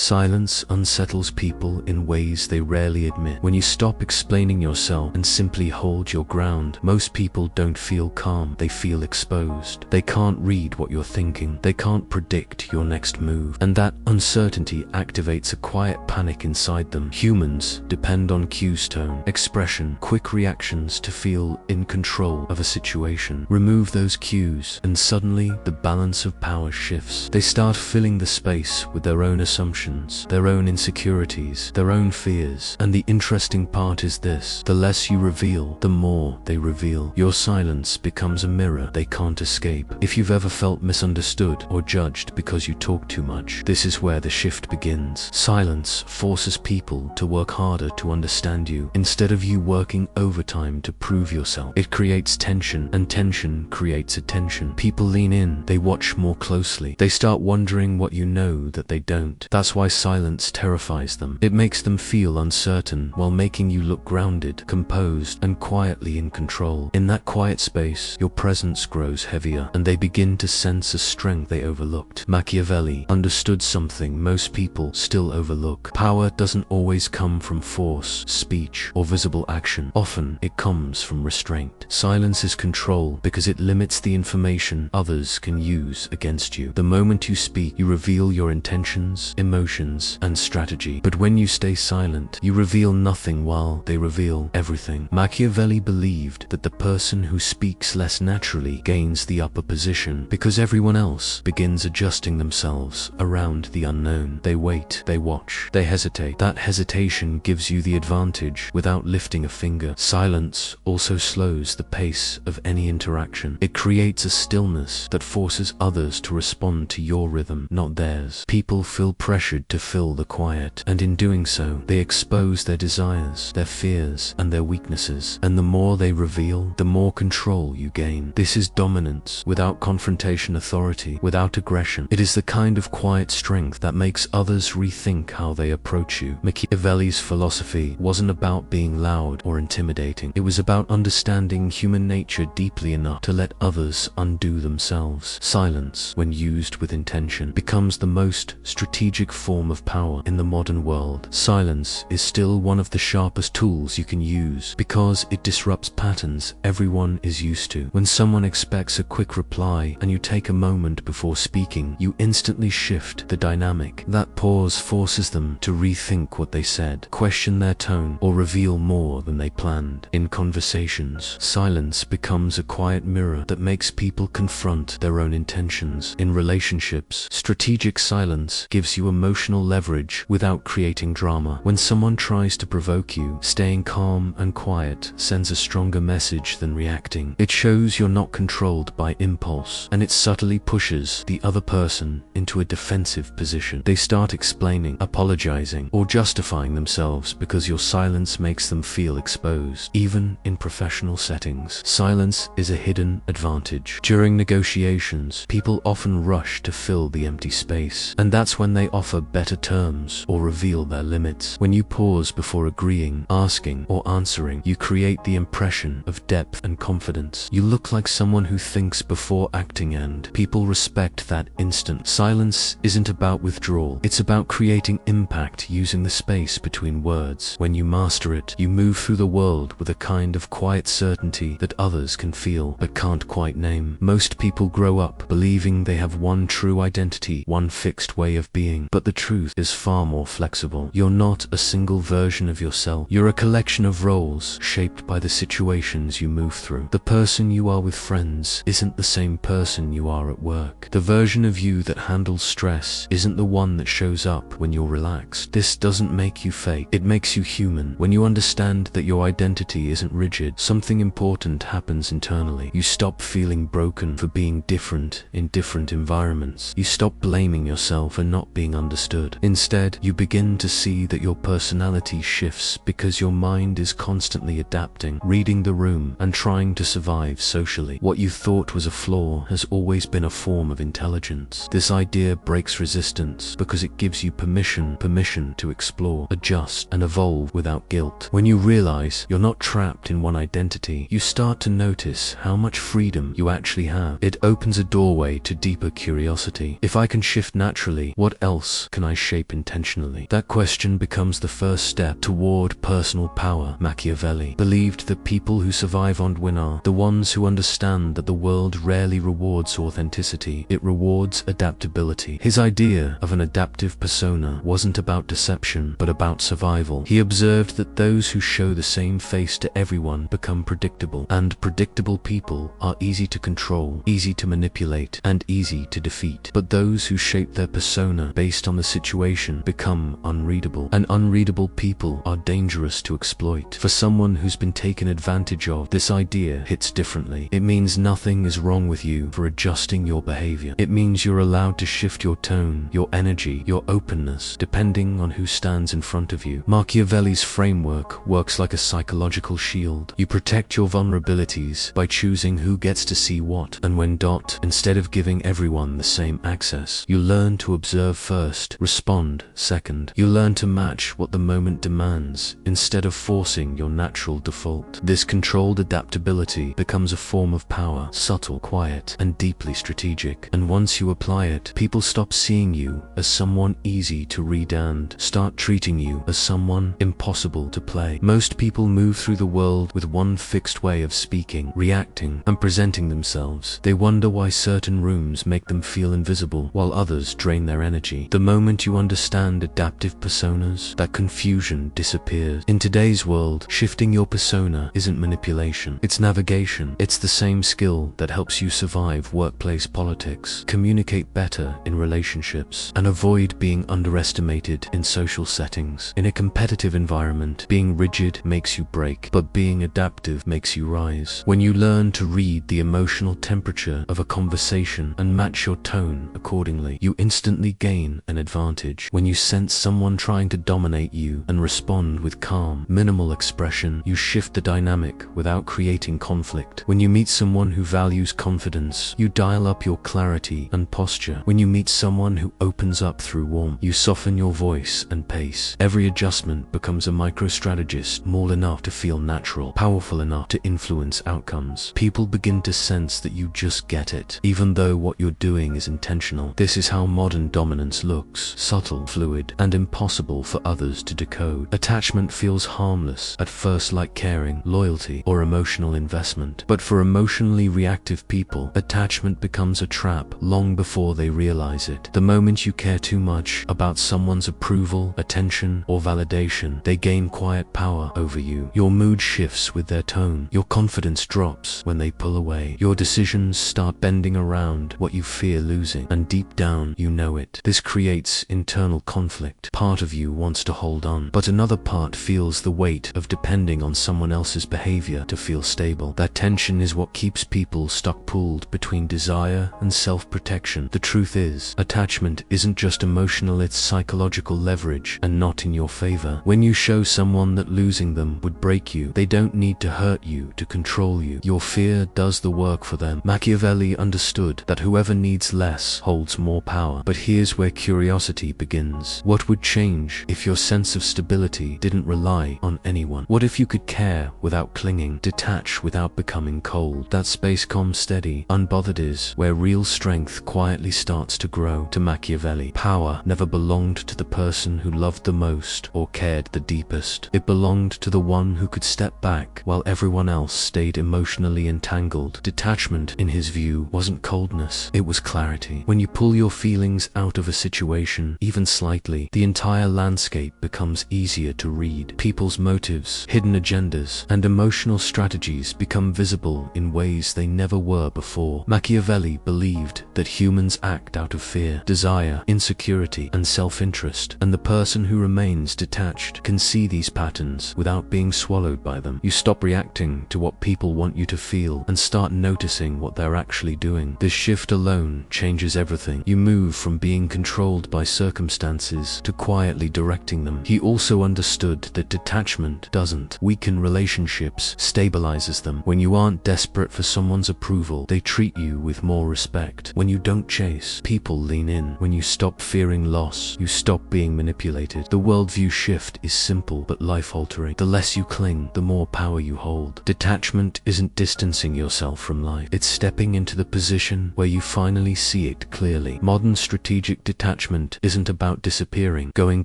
Silence unsettles people in ways they rarely admit. When you stop explaining yourself and simply hold your ground, most people don't feel calm, they feel exposed. They can't read what you're thinking, they can't predict your next move, and that uncertainty activates a quiet panic inside them. Humans depend on cues, tone, expression, quick reactions to feel in control of a situation. Remove those cues, and suddenly the balance of power shifts. They start filling the space with their own assumptions, their own insecurities, their own fears. And the interesting part is this: the less you reveal, the more they reveal. Your silence becomes a mirror they can't escape. If you've ever felt misunderstood or judged because you talk too much, this is where the shift begins. Silence forces people to work harder to understand you, instead of you working overtime to prove yourself. It creates tension, and tension creates attention. People lean in, they watch more closely, they start wondering what you know that they don't. That's why silence terrifies them. It makes them feel uncertain while making you look grounded, composed, and quietly in control. In that quiet space, your presence grows heavier, and they begin to sense a strength they overlooked. Machiavelli understood something most people still overlook. Power doesn't always come from force, speech, or visible action. Often, it comes from restraint. Silence is control because it limits the information others can use against you. The moment you speak, you reveal your intentions, emotions, and strategy. But when you stay silent, you reveal nothing while they reveal everything. Machiavelli believed that the person who speaks less naturally gains the upper position because everyone else begins adjusting themselves around the unknown. They wait, they watch, they hesitate. That hesitation gives you the advantage without lifting a finger. Silence also slows the pace of any interaction. It creates a stillness that forces others to respond to your rhythm, not theirs. People feel pressured to fill the quiet, and in doing so, they expose their desires, their fears, and their weaknesses. And the more they reveal, the more control you gain. This is dominance without confrontation, authority without aggression. It is the kind of quiet strength that makes others rethink how they approach you. Machiavelli's philosophy wasn't about being loud or intimidating. It was about understanding human nature deeply enough to let others undo themselves. Silence, when used with intention, becomes the most strategic form of power in the modern world. Silence is still one of the sharpest tools you can use because it disrupts patterns everyone is used to. When someone expects a quick reply and you take a moment before speaking, you instantly shift the dynamic. That pause forces them to rethink what they said, question their tone, or reveal more than they planned. In conversations, silence becomes a quiet mirror that makes people confront their own intentions. In relationships, strategic silence gives you emotional leverage without creating drama. When someone tries to provoke you, staying calm and quiet sends a stronger message than reacting. It shows you're not controlled by impulse, and it subtly pushes the other person into a defensive position. They start explaining, apologizing, or justifying themselves because your silence makes them feel exposed. Even in professional settings, silence is a hidden advantage. During negotiations, people often rush to fill the empty space, and that's when they offer better terms or reveal their limits. When you pause before agreeing, asking, or answering, you create the impression of depth and confidence. You look like someone who thinks before acting, and people respect that instant. Silence isn't about withdrawal, it's about creating impact using the space between words. When you master it, you move through the world with a kind of quiet certainty that others can feel but can't quite name. Most people grow up believing they have one true identity, one fixed way of being, but the truth is far more flexible. You're not a single version of yourself. You're a collection of roles shaped by the situations you move through. The person you are with friends isn't the same person you are at work. The version of you that handles stress isn't the one that shows up when you're relaxed. This doesn't make you fake, it makes you human. When you understand that your identity isn't rigid, something important happens internally. You stop feeling broken for being different in different environments. You stop blaming yourself for not being understood. Instead, you begin to see that your personality shifts because your mind is constantly adapting, reading the room, and trying to survive socially. What you thought was a flaw has always been a form of intelligence. This idea breaks resistance because it gives you permission to explore, adjust, and evolve without guilt. When you realize you're not trapped in one identity, you start to notice how much freedom you actually have. It opens a doorway to deeper curiosity. If I can shift naturally, what else can can I shape intentionally? That question becomes the first step toward personal power. Machiavelli believed that people who survive and win are the ones who understand that the world rarely rewards authenticity, it rewards adaptability. His idea of an adaptive persona wasn't about deception, but about survival. He observed that those who show the same face to everyone become predictable, and predictable people are easy to control, easy to manipulate, and easy to defeat. But those who shape their persona based on the situation become unreadable, and unreadable people are dangerous to exploit. For someone who's been taken advantage of, this idea hits differently. It means nothing is wrong with you for adjusting your behavior. It means you're allowed to shift your tone, your energy, your openness, depending on who stands in front of you. Machiavelli's framework works like a psychological shield. You protect your vulnerabilities by choosing who gets to see what, and when instead of giving everyone the same access. You learn to observe first, respond second. You learn to match what the moment demands, instead of forcing your natural default. This controlled adaptability becomes a form of power, subtle, quiet, and deeply strategic. And once you apply it, people stop seeing you as someone easy to read and start treating you as someone impossible to play. Most people move through the world with one fixed way of speaking, reacting, and presenting themselves. They wonder why certain rooms make them feel invisible, while others drain their energy. The moment you understand adaptive personas, that confusion disappears. In today's world, shifting your persona isn't manipulation, it's navigation. It's the same skill that helps you survive workplace politics, communicate better in relationships, and avoid being underestimated in social settings. In a competitive environment, being rigid makes you break, but being adaptive makes you rise. When you learn to read the emotional temperature of a conversation and match your tone accordingly, you instantly gain an advantage. When you sense someone trying to dominate you and respond with calm, minimal expression, you shift the dynamic without creating conflict. When you meet someone who values confidence, you dial up your clarity and posture. When you meet someone who opens up through warmth, you soften your voice and pace. Every adjustment becomes a micro-strategist, small enough to feel natural, powerful enough to influence outcomes. People begin to sense that you just get it, even though what you're doing is intentional. This is how modern dominance looks: subtle, fluid, and impossible for others to decode. Attachment feels harmless at first, like caring, loyalty, or emotional investment. But for emotionally reactive people, attachment becomes a trap long before they realize it. The moment you care too much about someone's approval, attention, or validation, they gain quiet power over you. Your mood shifts with their tone. Your confidence drops when they pull away. Your decisions start bending around what you fear losing, and deep down you know it. This creates internal conflict. Part of you wants to hold on, but another part feels the weight of depending on someone else's behavior to feel stable. That tension is what keeps people stuck, pulled between desire and self-protection. The truth is, attachment isn't just emotional, it's psychological leverage, and not in your favor. When you show someone that losing them would break you, they don't need to hurt you to control you. Your fear does the work for them. Machiavelli understood that whoever needs less holds more power. But here's where curiosity begins. What would change if your sense of stability didn't rely on anyone? What if you could care without clinging, detach without becoming cold? That space, calm, steady, unbothered, is where real strength quietly starts to grow. To Machiavelli, power never belonged to the person who loved the most or cared the deepest. It belonged to the one who could step back while everyone else stayed emotionally entangled. Detachment, in his view, wasn't coldness, it was clarity. When you pull your feelings out of a situation, even slightly, the entire landscape becomes easier to read. People's motives, hidden agendas, and emotional strategies become visible in ways they never were before. Machiavelli believed that humans act out of fear, desire, insecurity, and self-interest, and the person who remains detached can see these patterns without being swallowed by them. You stop reacting to what people want you to feel and start noticing what they're actually doing. This shift alone changes everything. You move from being controlled by circumstances to quietly directing them. He also understood that detachment doesn't weaken relationships, stabilizes them. When you aren't desperate for someone's approval, they treat you with more respect. When you don't chase, people lean in. When you stop fearing loss, you stop being manipulated. The worldview shift is simple but life-altering. The less you cling, the more power you hold. Detachment isn't distancing yourself from life. It's stepping into the position where you finally see it clearly. Modern strategic detachment detachment isn't about disappearing, going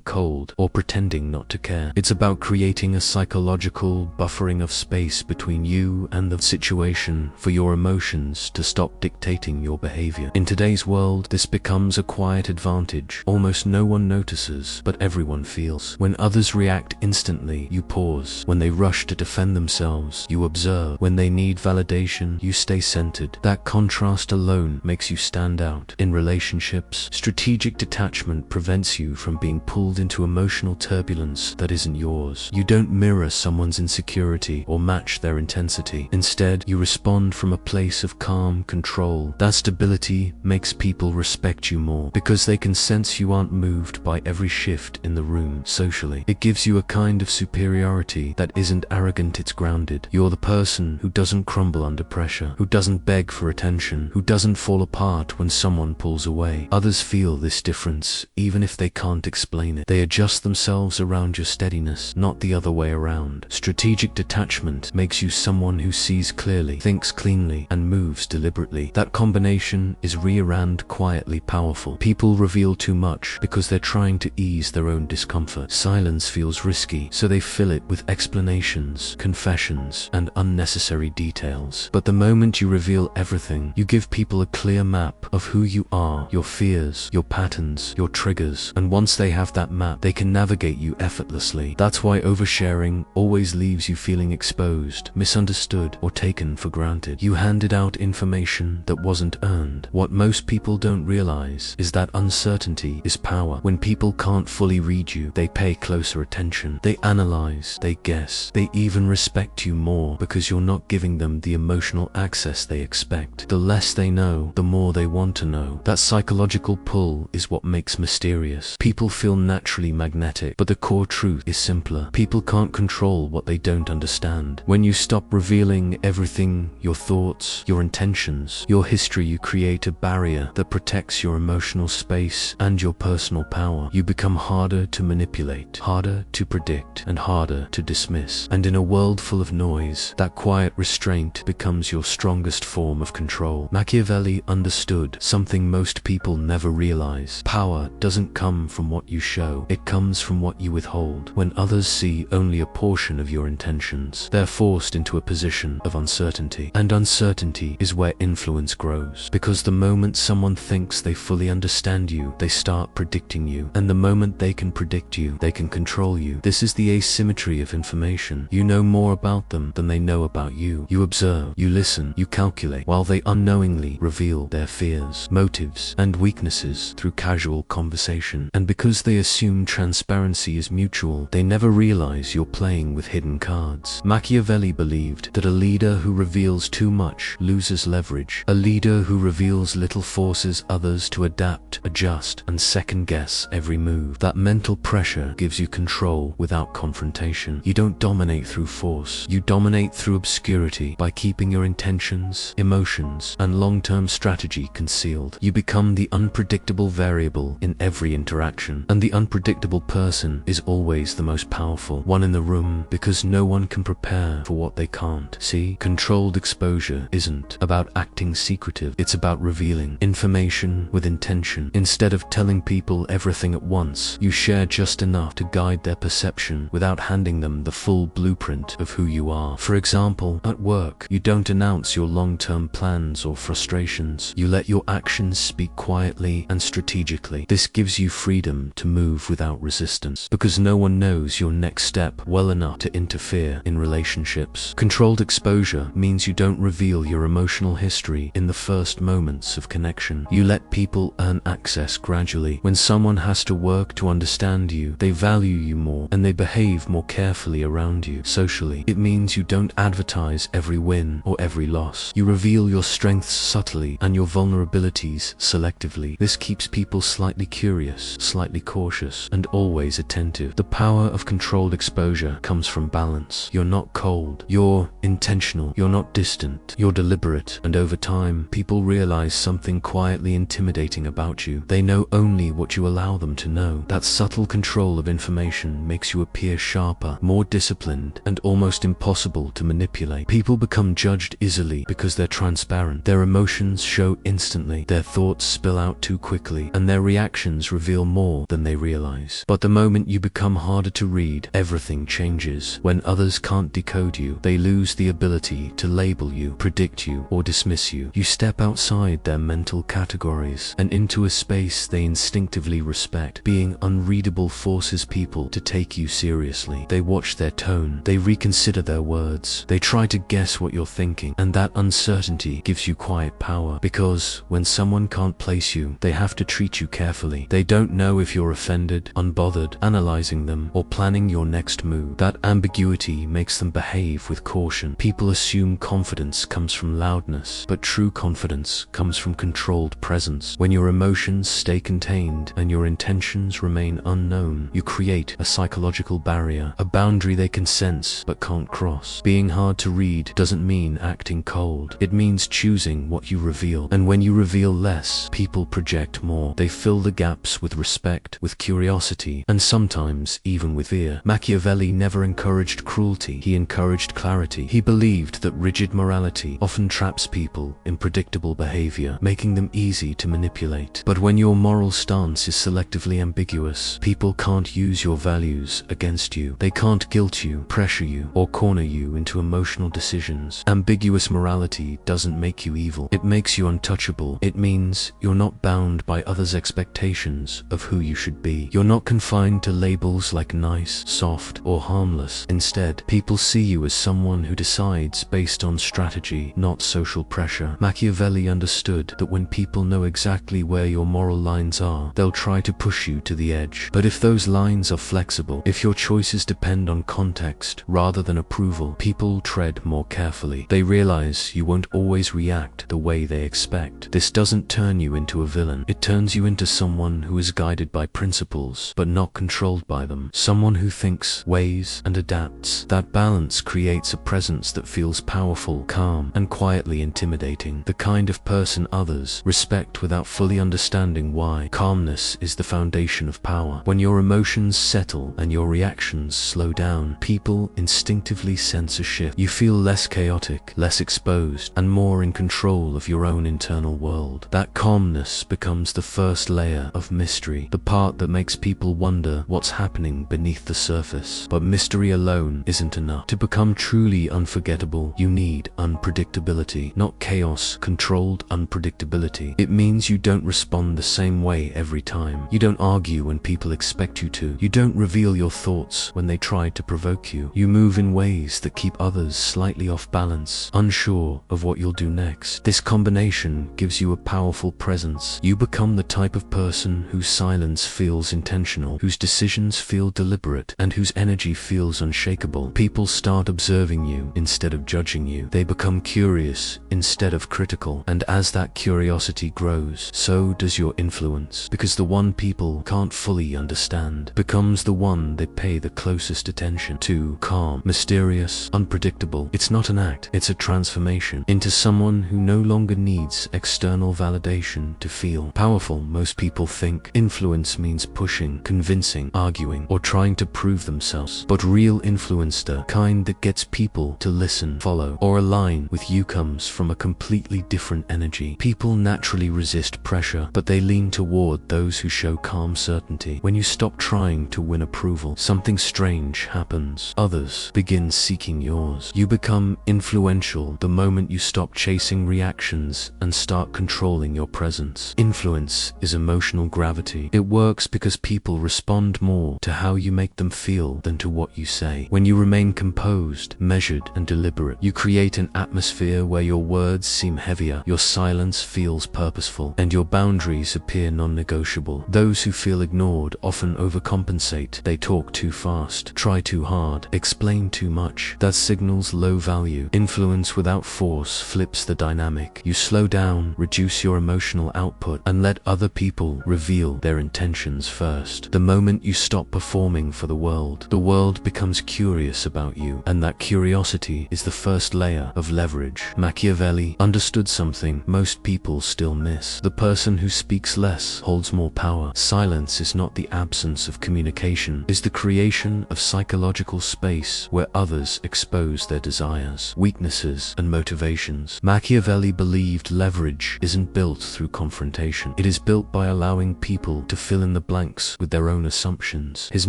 cold, or pretending not to care. It's about creating a psychological buffering of space between you and the situation for your emotions to stop dictating your behavior. In today's world, this becomes a quiet advantage. Almost no one notices, but everyone feels. When others react instantly, you pause. When they rush to defend themselves, you observe. When they need validation, you stay centered. That contrast alone makes you stand out. In relationships, strategic detachment prevents you from being pulled into emotional turbulence that isn't yours. You don't mirror someone's insecurity or match their intensity. Instead, you respond from a place of calm control. That stability makes people respect you more because they can sense you aren't moved by every shift in the room. Socially, it gives you a kind of superiority that isn't arrogant, it's grounded. You're the person who doesn't crumble under pressure, who doesn't beg for attention, who doesn't fall apart when someone pulls away. Others feel this difference, even if they can't explain it. They adjust themselves around your steadiness, not the other way around. Strategic detachment makes you someone who sees clearly, thinks cleanly, and moves deliberately. That combination is rare and quietly powerful. People reveal too much because they're trying to ease their own discomfort. Silence feels risky, so they fill it with explanations, confessions, and unnecessary details. But the moment you reveal everything, you give people a clear map of who you are, your fears, your patterns, your triggers, and once they have that map, they can navigate you effortlessly. That's why oversharing always leaves you feeling exposed, misunderstood, or taken for granted. You handed out information that wasn't earned. What most people don't realize is that uncertainty is power. When people can't fully read you, they pay closer attention. They analyze, they guess, they even respect you more because you're not giving them the emotional access they expect. The less they know, the more they want to know. That psychological pull is what makes mysterious. People feel naturally magnetic, but the core truth is simpler. People can't control what they don't understand. When you stop revealing everything, your thoughts, your intentions, your history, you create a barrier that protects your emotional space and your personal power. You become harder to manipulate, harder to predict, and harder to dismiss. And in a world full of noise, that quiet restraint becomes your strongest form of control. Machiavelli understood something most people never realize. Power doesn't come from what you show, it comes from what you withhold. When others see only a portion of your intentions, they're forced into a position of uncertainty. And uncertainty is where influence grows. Because the moment someone thinks they fully understand you, they start predicting you. And the moment they can predict you, they can control you. This is the asymmetry of information. You know more about them than they know about you. You observe, you listen, you calculate, while they unknowingly reveal their fears, motives, and weaknesses through casual conversation. And because they assume transparency is mutual, they never realize you're playing with hidden cards. Machiavelli believed that a leader who reveals too much loses leverage. A leader who reveals little forces others to adapt, adjust, and second-guess every move. That mental pressure gives you control without confrontation. You don't dominate through force. You dominate through obscurity. By keeping your intentions, emotions, and long-term strategy concealed, you become the unpredictable variable in every interaction. And the unpredictable person is always the most powerful one in the room because no one can prepare for what they can't see. Controlled exposure isn't about acting secretive. It's about revealing information with intention. Instead of telling people everything at once, you share just enough to guide their perception without handing them the full blueprint of who you are. For example, at work, you don't announce your long-term plans or frustrations. You let your actions speak quietly and strategically. This gives you freedom to move without resistance because no one knows your next step well enough to interfere in relationships. Controlled exposure means you don't reveal your emotional history in the first moments of connection. You let people earn access gradually. When someone has to work to understand you, they value you more and they behave more carefully around you. Socially, it means you don't advertise every win or every loss. You reveal your strengths subtly and your vulnerabilities selectively. This keeps people slightly curious, slightly cautious, and always attentive. The power of controlled exposure comes from balance. You're not cold. You're intentional. You're not distant. You're deliberate. And over time, people realize something quietly intimidating about you. They know only what you allow them to know. That subtle control of information makes you appear sharper, more disciplined, and almost impossible to manipulate. People become judged easily because they're transparent. Their emotions show instantly. Their thoughts spill out too quickly, and their reactions reveal more than they realize. But the moment you become harder to read, everything changes. When others can't decode you, they lose the ability to label you, predict you, or dismiss you. You step outside their mental categories and into a space they instinctively respect. Being unreadable forces people to take you seriously. They watch their tone, they reconsider their words, they try to guess what you're thinking, and that uncertainty gives you quiet power, because when someone can't place you, they have to treat you carefully. They don't know if you're offended, unbothered, analyzing them, or planning your next move. That ambiguity makes them behave with caution. People assume confidence comes from loudness, but true confidence comes from controlled presence. When your emotions stay contained and your intentions remain unknown, you create a psychological barrier, a boundary they can sense but can't cross. Being hard to read doesn't mean acting cold. It means choosing what you reveal. And when you reveal less, people project more. They fill the gaps with respect, with curiosity, and sometimes even with fear. Machiavelli never encouraged cruelty. He encouraged clarity. He believed that rigid morality often traps people in predictable behavior, making them easy to manipulate. But when your moral stance is selectively ambiguous, people can't use your values against you. They can't guilt you, pressure you, or corner you into emotional decisions. Ambiguous morality doesn't make you evil. It makes you untouchable. It means you're not bound by others' expectations of who you should be. You're not confined to labels like nice, soft, or harmless. Instead, people see you as someone who decides based on strategy, not social pressure. Machiavelli understood that when people know exactly where your moral lines are, they'll try to push you to the edge. But if those lines are flexible, if your choices depend on context rather than approval, people tread more carefully. They realize you won't always react the way they expect. This doesn't turn you into a villain. It turns you into someone who is guided by principles, but not controlled by them. Someone who thinks, weighs, and adapts. That balance creates a presence that feels powerful, calm, and quietly intimidating. The kind of person others respect without fully understanding why. Calmness is the foundation of power. When your emotions settle and your reactions slow down, people instinctively sense a shift. You feel less chaotic, less exposed, and more in control of your own internal world. That calmness becomes the first layer of mystery, the part that makes people wonder what's happening beneath the surface. But mystery alone isn't enough. To become truly unforgettable, you need unpredictability, not chaos, controlled unpredictability. It means you don't respond the same way every time. You don't argue when people expect you to. You don't reveal your thoughts when they try to provoke you. You move in ways that keep others slightly off balance, unsure of what you'll do next. This combination gives you a powerful presence. You become the type of person whose silence feels intentional, whose decisions feel deliberate, and whose energy feels unshakable. People start observing you instead of judging you. They become curious instead of critical. And as that curiosity grows, so does your influence, because the one people can't fully understand becomes the one they pay the closest attention to. Calm, mysterious, unpredictable. It's not an act, it's a transformation into someone who no longer needs external validation to feel powerful. Most people think influence means pushing, convincing, arguing, or trying to prove themselves. But real influence, the kind that gets people to listen, follow, or align with you, comes from a completely different energy. People naturally resist pressure, but they lean toward those who show calm certainty. When you stop trying to win approval, something strange happens. Others begin seeking yours. You become influential the moment you stop chasing reactions and start controlling your presence. Influence is emotional gravity. It works because people respond more to how you make them feel than to what you say. When you remain composed, measured, and deliberate, you create an atmosphere where your words seem heavier, your silence feels purposeful, and your boundaries appear non-negotiable. Those who feel ignored often overcompensate. They talk too fast, try too hard, explain too much. That signals low value. Influence without force flips the dynamic. You slow down, reduce your emotional output, and let other people reveal their intentions first. The moment you stop performing for the world becomes curious about you, and that curiosity is the first layer of leverage. Machiavelli understood something most people still miss. The person who speaks less holds more power. Silence is not the absence of communication, it's the creation of psychological space where others expose their desires, weaknesses, and motivations. Machiavelli believed leverage isn't built through confrontation. It is built by allowing people to fill in the blanks with their own assumptions. His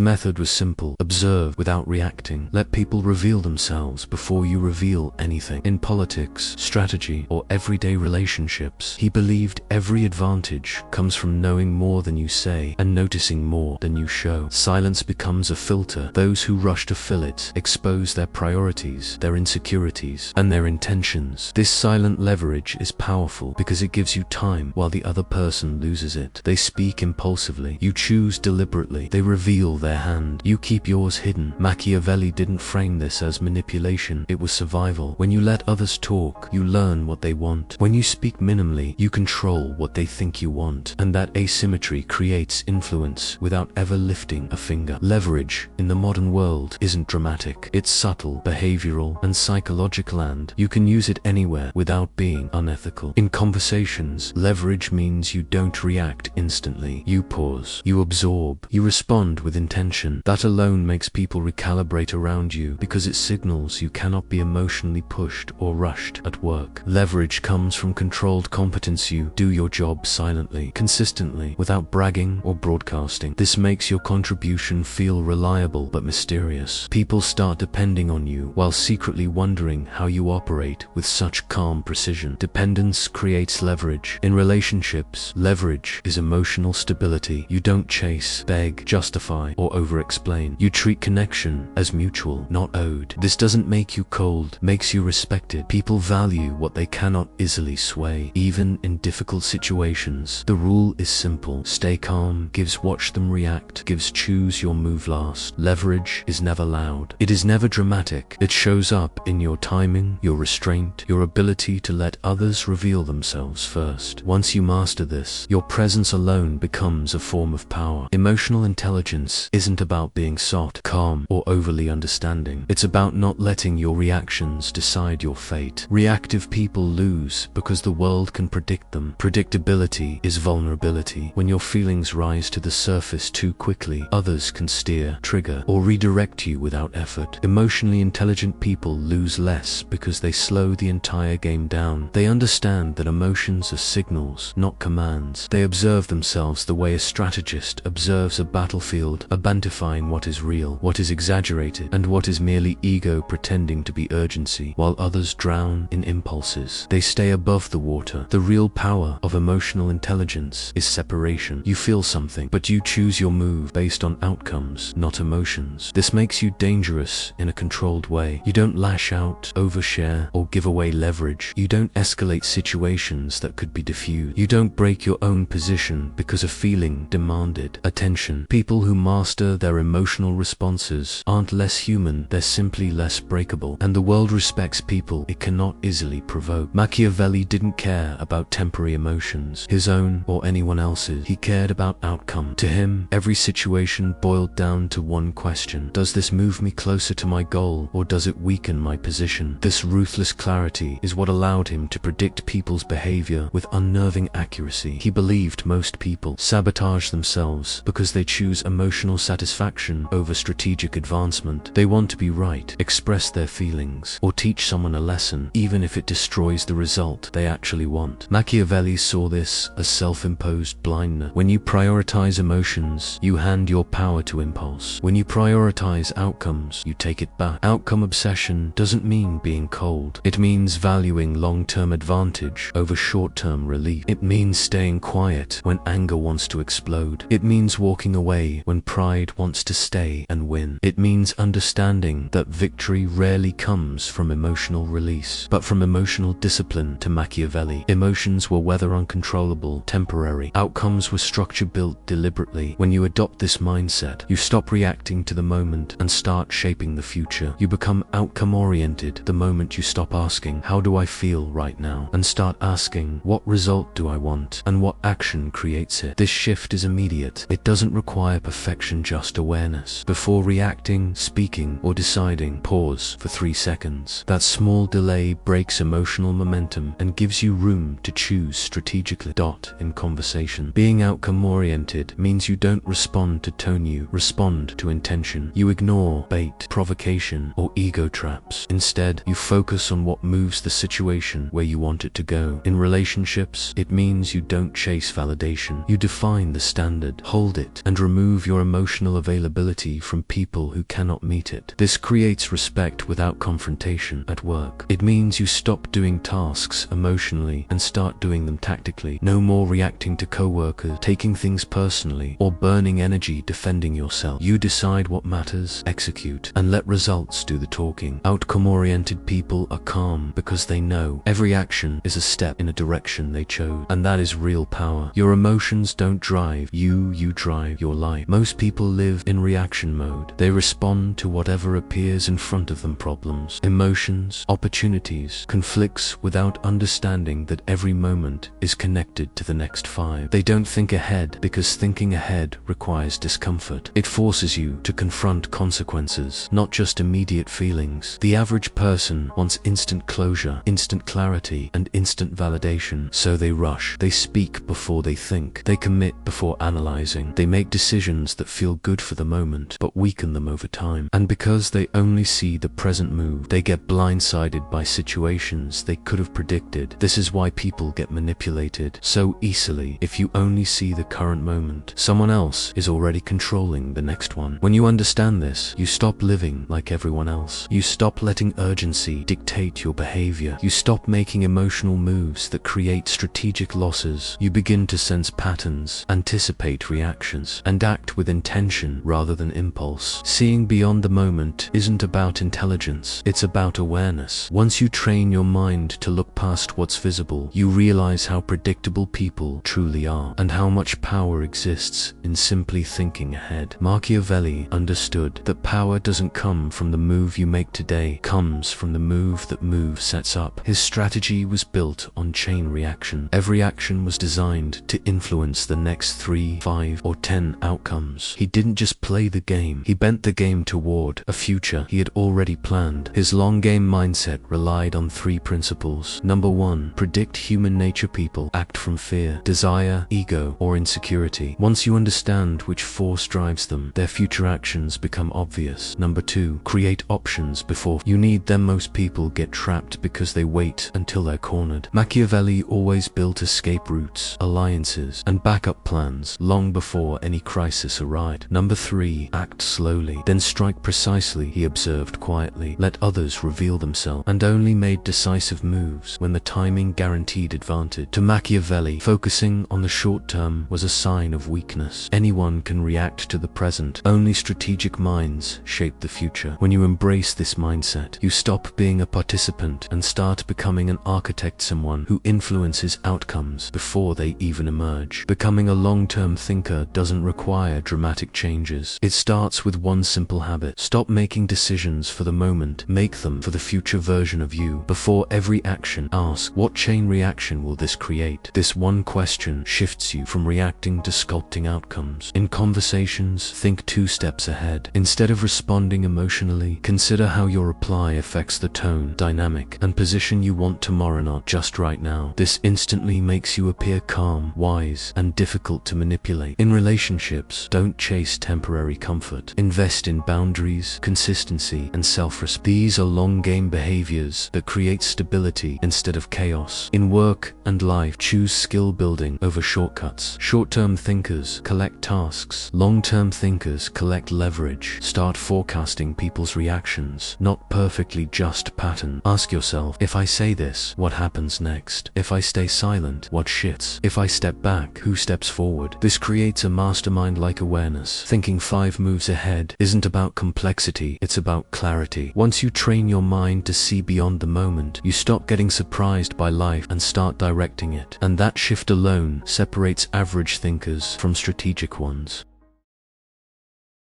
method was simple: observe without reacting. Let people reveal themselves before you reveal anything. In politics, strategy, or everyday relationships, he believed every advantage comes from knowing more than you say and noticing more than you show. Silence becomes a filter. Those who rush to fill it expose their priorities, their insecurities, and their intentions. This silent leverage is powerful because it gives you time while the other person loses it. They speak impulsively. You choose deliberately. They reveal their hand. You keep yours hidden. Machiavelli didn't frame this as manipulation. It was survival. When you let others talk, you learn what they want. When you speak minimally, you control what they think you want. And that asymmetry creates influence without ever lifting a finger. Leverage in the modern world isn't dramatic. It's subtle, behavioral, and psychological, and you can use it anywhere without being unethical. In conversations, leverage means you don't react instantly. You pause. You absorb. You respond with intention. That alone makes people recalibrate around you because it signals you cannot be emotionally pushed or rushed at work. Leverage comes from controlled competence. You do your job silently, consistently, without bragging or broadcasting. This makes your contribution feel reliable but mysterious. People start depending on you while secretly wondering how you operate with such calm precision. Dependence creates leverage. In relationships, leverage is emotional stability. You don't chase, beg, justify, or over-explain. You treat connection as mutual, not owed. This doesn't make you cold, makes you respected. People value what they cannot easily sway, even in difficult situations. The rule is simple: stay calm, gives watch them react, gives choose your move last. Leverage is never loud. It is never dramatic. It shows up in your timing, your restraint, your ability to let others reveal themselves first. Once you master this, your presence alone becomes a form of power. Emotional intelligence isn't about being soft, calm, or overly understanding. It's about not letting your reactions decide your fate. Reactive people lose because the world can predict them. Predictability is vulnerability. When your feelings rise to the surface too quickly, others can steer, trigger, or redirect you without effort. Emotionally intelligent people lose less because they slow the entire game down. They understand that emotions are signals, not commands. They observe themselves the way a strategist observes a battlefield, identifying what is real, what is exaggerated, and what is merely ego pretending to be urgency. While others drown in impulses, they stay above the water. The real power of emotional intelligence is separation. You feel something, but you choose your move based on outcomes, not emotions. This makes you dangerous in a controlled way. You don't lash out, overshare, or give away leverage. You don't escalate situations that could be diffused. You don't break your own position because a feeling demanded attention. People who master their emotional responses aren't less human, they're simply less breakable. And the world respects people it cannot easily provoke. Machiavelli didn't care about temporary emotions, his own or anyone else's. He cared about outcome. To him, every situation boiled down to one question: does this move me closer to my goal, or does it weaken my position? This ruthless clarity is what allowed him to predict people's behavior with unnerving accuracy. He believed most people sabotage themselves because they choose emotional satisfaction over strategic advancement. They want to be right, express their feelings, or teach someone a lesson, even if it destroys the result they actually want. Machiavelli saw this as self-imposed blindness. When you prioritize emotions, you hand your power to impulse. When you prioritize outcomes, you take it back. Outcome obsession doesn't mean being cold. It means valuing long-term advantage over short-term relief. It means staying quiet when anger wants to explode. It means walking away when pride wants to stay and win. It means understanding that victory rarely comes from emotional release, but from emotional discipline. To Machiavelli, emotions were whether uncontrollable, temporary. Outcomes were structure built deliberately. When you adopt this mindset, you stop reacting to the moment and start shaping the future. You become outcome-oriented the moment you stop asking, "How do I feel right now?" and start asking, "What result do I want, and what action creates it?" This shift is immediate. It doesn't require perfection, just awareness. Before reacting, speaking, or deciding, pause for 3 seconds. That small delay breaks emotional momentum and gives you room to choose strategically. In conversation, being outcome-oriented means you don't respond to tone, you respond to intention. You ignore bait, provocation, or ego traps. Instead, you focus on what moves the situation where you want it to go. In relationships, it means you don't chase validation. You define the standard, hold it, and remove your emotional availability from people who cannot meet it. This creates respect without confrontation at work. It means you stop doing tasks emotionally and start doing them tactically. No more reacting to coworkers, taking things personally, or burning energy defending yourself. You decide what matters, execute, and let results do the talking. Outcome-oriented people are calm because they know every action is a step in a direction they chose, and that is real power. Your emotions don't drive you, you drive your life. Most people live in reaction mode. They respond to whatever appears in front of them: problems, emotions, opportunities, conflicts, without understanding that every moment is connected to the next 5. They don't think ahead because thinking ahead requires discomfort. It forces you to confront consequences, not just immediate feelings. The average person wants instant closure, instant clarity, and instant validation, so they rush. They speak before they think. They commit before analyzing. They make decisions that feel good for the moment, but weaken them over time. And because they only see the present move, they get blindsided by situations they could have predicted. This is why people get manipulated so easily. If you only see the current moment, someone else is already controlling the next one. When you understand this, you stop living like everyone else. You stop letting urgency dictate your behavior. You stop making emotional moves that create strategic losses. You begin to sense patterns, anticipate reactions, and act with intention rather than impulse. Seeing beyond the moment isn't about intelligence, it's about awareness. Once you train your mind to look past what's visible, you realize how predictable people truly are, and how much power exists in simply thinking ahead. Machiavelli understood that power doesn't come from the move you make today, it comes from the move that move sets up. His strategy was built on chain reaction. Every action was designed to influence the next 3, 5, or 10 outcomes. He didn't just play the game, he bent the game toward a future he had already planned. His long game mindset relied on 3 principles. Number 1, predict human nature. People act from fear, desire, ego, or insecurity. Once you understand which force drives them, their future actions become obvious. Number 2, create options before you need them. Most people get trapped because they wait until they're cornered. Machiavelli always built escape routes, alliances, and backup plans long before any crisis arrived. Number 3, act slowly, then strike precisely. He observed quietly, let others reveal themselves, and only made decisive moves when the timing guaranteed advantage. To Machiavelli, focusing on the short term was a sign of weakness. Anyone can react to the present. Only strategic minds shape the future. When you embrace this mindset, you stop being a participant and start becoming an architect, someone who influences outcomes before they even emerge. Becoming a long-term thinker doesn't require dramatic changes. It starts with one simple habit. Stop making decisions for the moment, make them for the future version of you. Before every action, ask, what chain reaction will this create? This one question shifts you from reacting to sculpting outcomes. In conversations, think 2 steps ahead. Instead of responding emotionally, consider how your reply affects the tone, dynamic, and position you want tomorrow, not just right now. This instantly makes you appear calm, wise, and difficult to manipulate. In relationships, don't chase temporary comfort. Invest in boundaries, consistency, and self-respect. These are long-game behaviors that create stability instead of chaos. In work and life, choose skill building over shortcuts. Short-term thinkers collect tasks. Long-term thinkers collect leverage. Start forecasting people's reactions, not perfectly just pattern. Ask yourself, if I say this, what happens next? If I stay silent, what shifts? If I step back, who steps forward? This creates a mastermind-like awareness. Thinking 5 moves ahead isn't about complexity, it's about clarity. Once you train your mind to see beyond the moment, you stop getting surprised by life and start directing it. And that shift alone separates average thinkers from strategic ones.